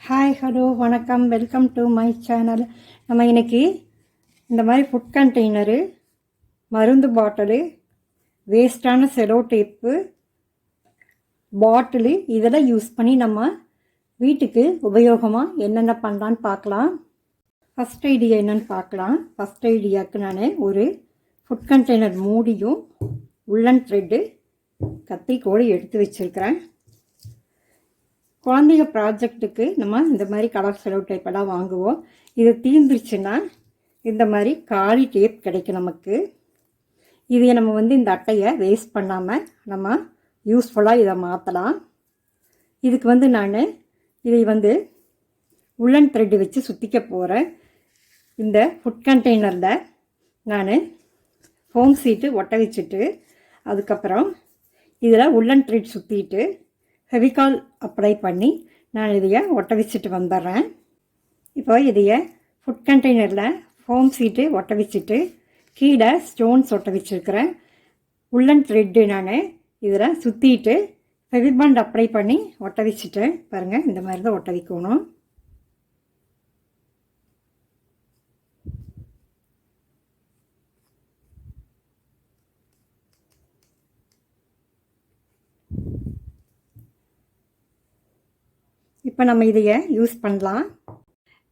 Hi hello வணக்கம், welcome to my channel. நம்ம இன்றைக்கி இந்த மாதிரி ஃபுட் கண்டெய்னரு, மருந்து பாட்டிலு, வேஸ்ட்டான செலோ டேப்பு, பாட்டிலு இதெல்லாம் யூஸ் பண்ணி நம்ம வீட்டுக்கு உபயோகமாக என்னென்ன பண்ணலான்னு பார்க்கலாம். ஃபஸ்ட் ஐடியா என்னென்னு பார்க்கலாம். ஃபஸ்ட் ஐடியாவுக்கு நான் ஒரு ஃபுட் கண்டெய்னர் மூடியும் உள்ளன் த்ரெட்டு கத்திரிக்கோடு எடுத்து வச்சுருக்கிறேன். குழந்தைங்க ப்ராஜெக்ட்டுக்கு நம்ம இந்த மாதிரி கலர் செலோ டேப்பெல்லாம் வாங்குவோம். இது தீர்ந்துருச்சுன்னா இந்த மாதிரி காலி டேப் கிடைக்கும் நமக்கு. இதை நம்ம இந்த அட்டையை வேஸ்ட் பண்ணாமல் நம்ம யூஸ்ஃபுல்லாக இதை மாற்றலாம். இதுக்கு நான் இதை உள்ளன் த்ரெட்டு வச்சு சுற்றிக்க போகிறேன். இந்த ஃபுட் கண்டெய்னரில் நான் ஃபோம் சீட்டு ஒட்ட வச்சுட்டு அதுக்கப்புறம் இதில் உள்ளன் த்ரெட் சுற்றிட்டு ஃபெவிகால் அப்ளை பண்ணி நான் இதையை ஒட்ட வச்சுட்டு வந்துடுறேன். இப்போ இதையை ஃபுட் கண்டெய்னரில் ஃபோம் சீட்டு ஒட்ட வச்சுட்டு கீழே ஸ்டோன்ஸ் ஒட்ட வச்சுருக்கிறேன். உள்ளன் த்ரெட்டு நான் இதில் சுற்றிட்டு ஃபெவிபாண்ட் அப்ளை பண்ணி ஒட்ட வச்சுட்டேன். பாருங்கள், இந்த மாதிரி தான் ஒட்ட வைக்கணும். இப்போ நம்ம இதையை யூஸ் பண்ணலாம்.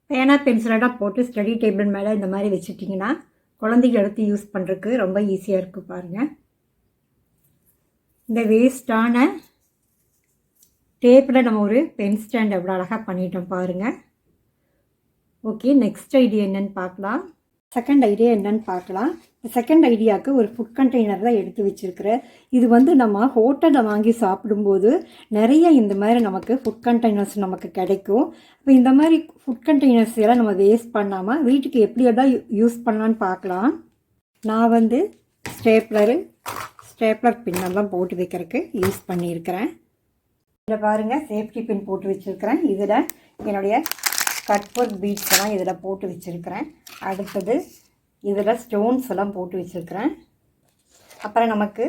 பேனா பென்சிலெல்லாம் போட்டு ஸ்டடி டேபிள் மேலே இந்த மாதிரி வச்சுட்டிங்கன்னா குழந்தைங்க எடுத்து யூஸ் பண்ணுறதுக்கு ரொம்ப ஈஸியாக இருக்குது. பாருங்கள், இந்த வேஸ்ட்டான டேப்பில் நம்ம ஒரு பென் ஸ்டாண்ட் எவ்வளோ அழகாக பண்ணிட்டோம் பாருங்கள். ஓகே, நெக்ஸ்ட் ஐடியா என்னென்னு பார்க்கலாம். செகண்ட் ஐடியா என்னென்னு பார்க்கலாம். செகண்ட் ஐடியாவுக்கு ஒரு ஃபுட் கண்டெய்னர் தான் எடுத்து வச்சுருக்கிறேன். இது நம்ம ஹோட்டலில் வாங்கி சாப்பிடும்போது நிறைய இந்த மாதிரி நமக்கு ஃபுட் கண்டெய்னர்ஸ் நமக்கு கிடைக்கும். இப்போ இந்த மாதிரி ஃபுட் கண்டெய்னர்ஸ் எல்லாம் நம்ம வேஸ்ட் பண்ணாமல் வீட்டுக்கு எப்படி எல்லாம் யூஸ் பண்ணலான்னு பார்க்கலாம். நான் ஸ்டேப்லர் பின்னெல்லாம் போட்டு வைக்கிறதுக்கு யூஸ் பண்ணியிருக்கிறேன். இதில் பாருங்கள், சேஃப்டி பின் போட்டு வச்சுருக்கிறேன். இதில் என்னுடைய கட்வொர்க் பீட்ஸ் எல்லாம் இதில் போட்டு வச்சுருக்கிறேன். அடுத்தது இதில் ஸ்டோன்ஸ் எல்லாம் போட்டு வச்சுருக்கிறேன். அப்புறம் நமக்கு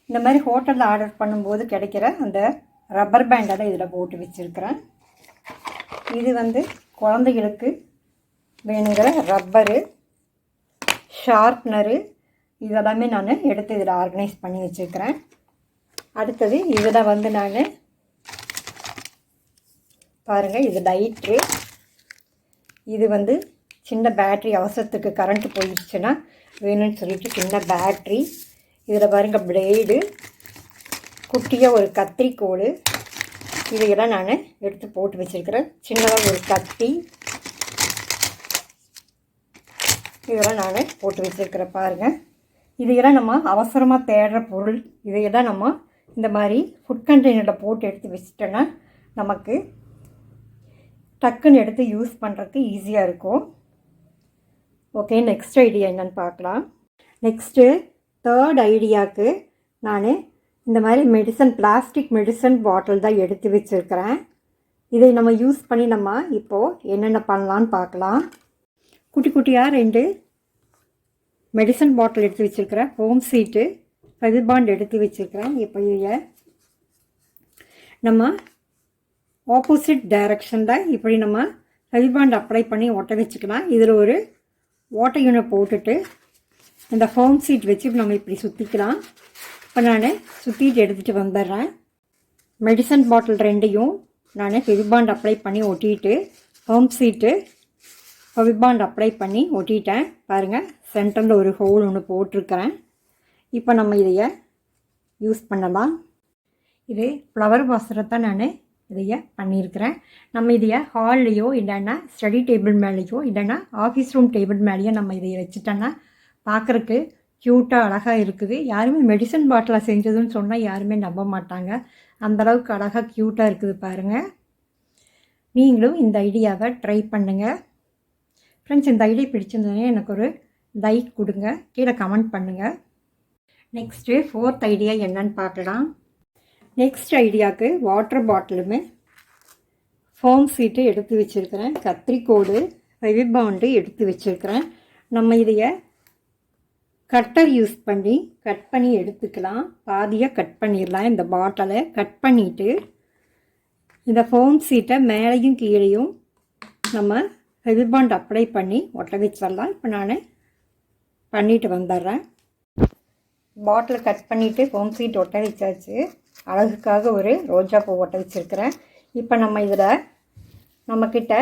இந்த மாதிரி ஹோட்டலில் ஆர்டர் பண்ணும்போது கிடைக்கிற அந்த ரப்பர் பேண்டெல்லாம் இதில் போட்டு வச்சுருக்கிறேன். இது குழந்தைகளுக்கு வேணுங்கிற ரப்பரு, ஷார்ப்னரு இதெல்லாமே நான் எடுத்து இதில் ஆர்கனைஸ் பண்ணி வச்சுருக்கிறேன். அடுத்தது இதில் நான் பாருங்கள், இது லைட்ரு, இது சின்ன பேட்ரி, அவசரத்துக்கு கரண்ட்டு போயிடுச்சுன்னா வேணும்னு சொல்லிட்டு சின்ன பேட்ரி. இதில் பாருங்கள், பிளேடு, குட்டியாக ஒரு கத்திரிக்கோடு இதையெல்லாம் நான் எடுத்து போட்டு வச்சுருக்கிறேன். சின்னதாக ஒரு கத்தி இதெல்லாம் நான் போட்டு வச்சுருக்கிறேன். பாருங்கள், இதையெல்லாம் நம்ம அவசரமாக தேடுற பொருள். இதையெல்லாம் நம்ம இந்த மாதிரி ஃபுட் கண்டெய்னரில் போட்டு எடுத்து வச்சிட்டோன்னா நமக்கு டக்குன்னு எடுத்து யூஸ் பண்ணுறதுக்கு ஈஸியாக இருக்கும். ஓகே, நெக்ஸ்ட் ஐடியா என்னென்னு பார்க்கலாம். நெக்ஸ்ட்டு தேர்ட் ஐடியாவுக்கு நான் இந்த மாதிரி பிளாஸ்டிக் மெடிசன் பாட்டில் தான் எடுத்து வச்சுருக்கிறேன். இதை நம்ம யூஸ் பண்ணி நம்ம இப்போது என்னென்ன பண்ணலான்னு பார்க்கலாம். குட்டி குட்டியாக 2 மெடிசன் பாட்டில் எடுத்து வச்சுருக்கிறேன். ஃபோம் சீட்டு, ஃபெவிபாண்ட் எடுத்து வச்சுருக்கிறேன். இப்போ இதை நம்ம ஆப்போசிட் டைரக்ஷனில் இப்படி நம்ம ஃபெவிபாண்ட் அப்ளை பண்ணி ஒட்ட வச்சுக்கலாம். இதில் ஒரு ஓட்டையுனை போட்டுட்டு இந்த ஃபோம் சீட் வச்சு நம்ம இப்படி சுற்றிக்கலாம். இப்போ நான் சுற்றிட்டு எடுத்துகிட்டு வந்துடுறேன். மெடிசன் பாட்டில் 2ஐயும் நான் ஃபெவிபாண்ட் அப்ளை பண்ணி ஒட்டிட்டு ஃபோம் சீட்டு ஃபெவிபாண்ட் அப்ளை பண்ணி ஒட்டிட்டேன். பாருங்கள், சென்டரில் ஒரு ஹோல் ஒன்று போட்டிருக்கிறேன். இப்போ நம்ம இதையை யூஸ் பண்ணலாம். இது ஃப்ளவர் வாசரத்தை நான் இதையை பண்ணியிருக்கிறேன். நம்ம இதையை ஹால்லையோ இல்லைன்னா ஸ்டடி டேபிள் மேலேயோ இல்லைன்னா ஆஃபீஸ் ரூம் டேபிள் மேலேயோ நம்ம இதையை வச்சுட்டோன்னா பார்க்குறக்கு க்யூட்டாக அழகாக இருக்குது. யாருமே மெடிசன் பாட்டிலாக செஞ்சதுன்னு சொன்னால் யாருமே நம்ப மாட்டாங்க. அந்தளவுக்கு அழகாக க்யூட்டாக இருக்குது பாருங்கள். நீங்களும் இந்த ஐடியாவை ட்ரை பண்ணுங்கள். ஃப்ரெண்ட்ஸ், இந்த ஐடியா பிடிச்சிருந்தோன்னே எனக்கு ஒரு லைக் கொடுங்க, கீழே கமெண்ட் பண்ணுங்கள். நெக்ஸ்ட்டு ஃபோர்த் ஐடியா என்னன்னு பார்க்கலாம். நெக்ஸ்ட் ஐடியாவுக்கு வாட்டர் பாட்டிலுமே ஃபோம் சீட்டு எடுத்து வச்சுருக்கிறேன். கத்திரிக்கோடு, ஃபெவிபாண்டு எடுத்து வச்சுருக்கிறேன். நம்ம இதையை கட்டர் யூஸ் பண்ணி கட் பண்ணி எடுத்துக்கலாம். பாதியாக கட் பண்ணிடலாம். இந்த பாட்டிலை கட் பண்ணிவிட்டு இந்த ஃபோம் சீட்டை மேலேயும் கீழேயும் நம்ம ஃபெவிபாண்ட் அப்ளை பண்ணி ஒட்ட வச்சிடலாம். இப்போ நான் பண்ணிட்டு வந்துடுறேன். பாட்டில் கட் பண்ணிவிட்டு ஃபோம் சீட் ஒட்ட வச்சாச்சு. அழகுக்காக ஒரு ரோஜா பூ ஒட்ட வச்சுருக்கிறேன். இப்போ நம்ம இதில் நம்மக்கிட்ட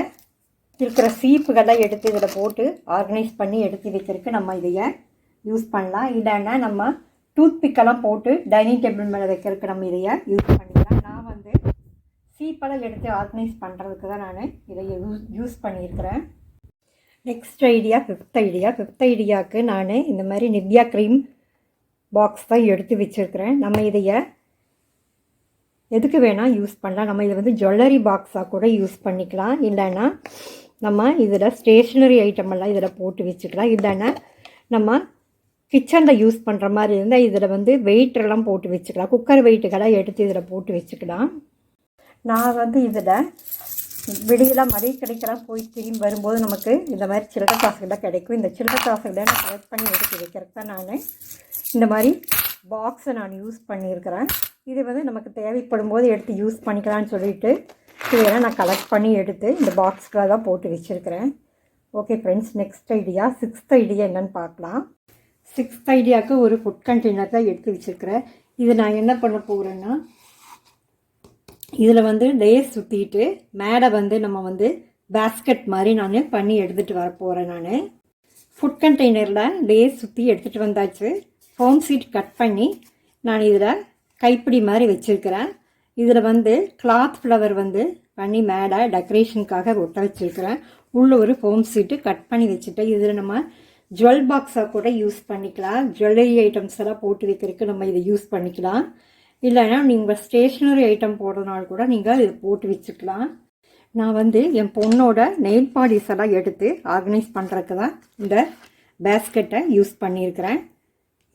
இருக்கிற சீப்புகள்லாம் எடுத்து இதில் போட்டு ஆர்கனைஸ் பண்ணி எடுத்து வைக்கிறதுக்கு நம்ம இதையை யூஸ் பண்ணலாம். இல்லைன்னா நம்ம டூத்பிக்கெல்லாம் போட்டு டைனிங் டேபிள் மேலே வைக்கிறதுக்கு நம்ம இதையை யூஸ் பண்ணிக்கலாம். நான் வந்து சீப்பெல்லாம் எடுத்து ஆர்கனைஸ் பண்ணுறதுக்கு தான் நான் இதை யூஸ் பண்ணியிருக்கிறேன். நெக்ஸ்ட் ஐடியா ஃபிஃப்த் ஐடியாவுக்கு நான் இந்த மாதிரி நிவ்யா க்ரீம் பாக்ஸ் தான் எடுத்து வச்சுருக்கிறேன். நம்ம இதையை எதுக்கு வேணால் யூஸ் பண்ணலாம். நம்ம இதை வந்து ஜுவல்லரி பாக்ஸாக கூட யூஸ் பண்ணிக்கலாம். இல்லைன்னா நம்ம இதில் ஸ்டேஷ்னரி ஐட்டமெல்லாம் இதில் போட்டு வச்சுக்கலாம். இல்லைன்னா நம்ம கிச்சனில் யூஸ் பண்ணுற மாதிரி இருந்தால் இதில் வந்து வெயிட்டெல்லாம் போட்டு வச்சுக்கலாம். குக்கர் வெயிட்டுக்கெல்லாம் எடுத்து இதில் போட்டு வச்சுக்கலாம். நான் வந்து இதில் வெளியெல்லாம் மளிகை கடைக்கெல்லாம் போய் திரும்பி வரும்போது நமக்கு இந்த மாதிரி சில்லறை காசுகள்லாம் கிடைக்கும். இந்த சில்லறை காசுகளை நான் கலெக்ட் பண்ணி எடுத்து வைக்கிறதுக்கு தான் நான் இந்த மாதிரி பாக்ஸை நான் யூஸ் பண்ணியிருக்கிறேன். இது வந்து நமக்கு தேவைப்படும் போது எடுத்து யூஸ் பண்ணிக்கலான்னு சொல்லிட்டு இதெல்லாம் நான் கலெக்ட் பண்ணி எடுத்து இந்த பாக்ஸ்க்காக தான் போட்டு வச்சுருக்கிறேன். Okay friends, next idea sixth idea என்னென்னு பார்க்கலாம். சிக்ஸ்த் ஐடியாவுக்கு ஒரு ஃபுட் கண்டெய்னர் தான் எடுத்து வச்சுருக்கிறேன். இது நான் என்ன பண்ண போகிறேன்னா, இதில் வந்து லேஸ் சுற்றிட்டு மேலே வந்து நம்ம வந்து பேஸ்கெட் மாதிரி நான் பண்ணி எடுத்துகிட்டு வர போகிறேன். நான் ஃபுட் கண்டெய்னரில் லேஸ் சுற்றி எடுத்துகிட்டு வந்தாச்சு. ஃபோம் சீட் கட் பண்ணி நான் இதில் கைப்பிடி மாதிரி வச்சுருக்கிறேன். இதில் வந்து கிளாத் ஃப்ளவர் வந்து பண்ணி மேலே டெக்கரேஷனுக்காக ஒட்ட வச்சுருக்கிறேன். உள்ள ஒரு ஃபோம் சீட்டு கட் பண்ணி வச்சுட்டு இதில் நம்ம ஜுவல் பாக்ஸாக கூட யூஸ் பண்ணிக்கலாம். ஜுவல்லரி ஐட்டம்ஸ் எல்லாம் போட்டு வைக்கிறதுக்கு நம்ம இதை யூஸ் பண்ணிக்கலாம். இல்லைன்னா நீங்கள் ஸ்டேஷ்னரி ஐட்டம் போடுறதுனால கூட நீங்கள் இதை போட்டு வச்சுக்கலாம். நான் வந்து என் பொண்ணோட நெயில் பாலிஷ் எல்லாம் எடுத்து ஆர்கனைஸ் பண்ணுறதுக்கு தான் இந்த பேஸ்கெட்டை யூஸ் பண்ணியிருக்கிறேன்.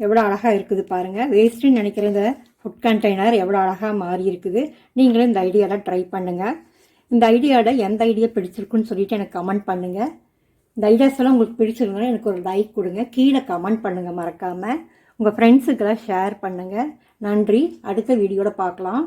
எவ்வளோ அழகாக இருக்குது பாருங்கள். வேஸ்ட்டுன்னு நினைக்கிற இந்த ஃபுட் கண்டெய்னர் எவ்வளோ அழகாக மாறி இருக்குது. நீங்களும் இந்த ஐடியாவில் ட்ரை பண்ணுங்கள். இந்த ஐடியாவில் எந்த ஐடியா பிடிச்சிருக்குன்னு சொல்லிவிட்டு எனக்கு கமெண்ட் பண்ணுங்கள். இந்த ஐடியாஸ் எல்லாம் உங்களுக்கு பிடிச்சிருந்தோன்னா எனக்கு ஒரு லைக் கொடுங்க. கீழே கமெண்ட் பண்ணுங்கள் மறக்காமல். உங்கள் ஃப்ரெண்ட்ஸுக்கெல்லாம் ஷேர் பண்ணுங்கள். நன்றி. அடுத்த வீடியோவில் பார்க்கலாம்.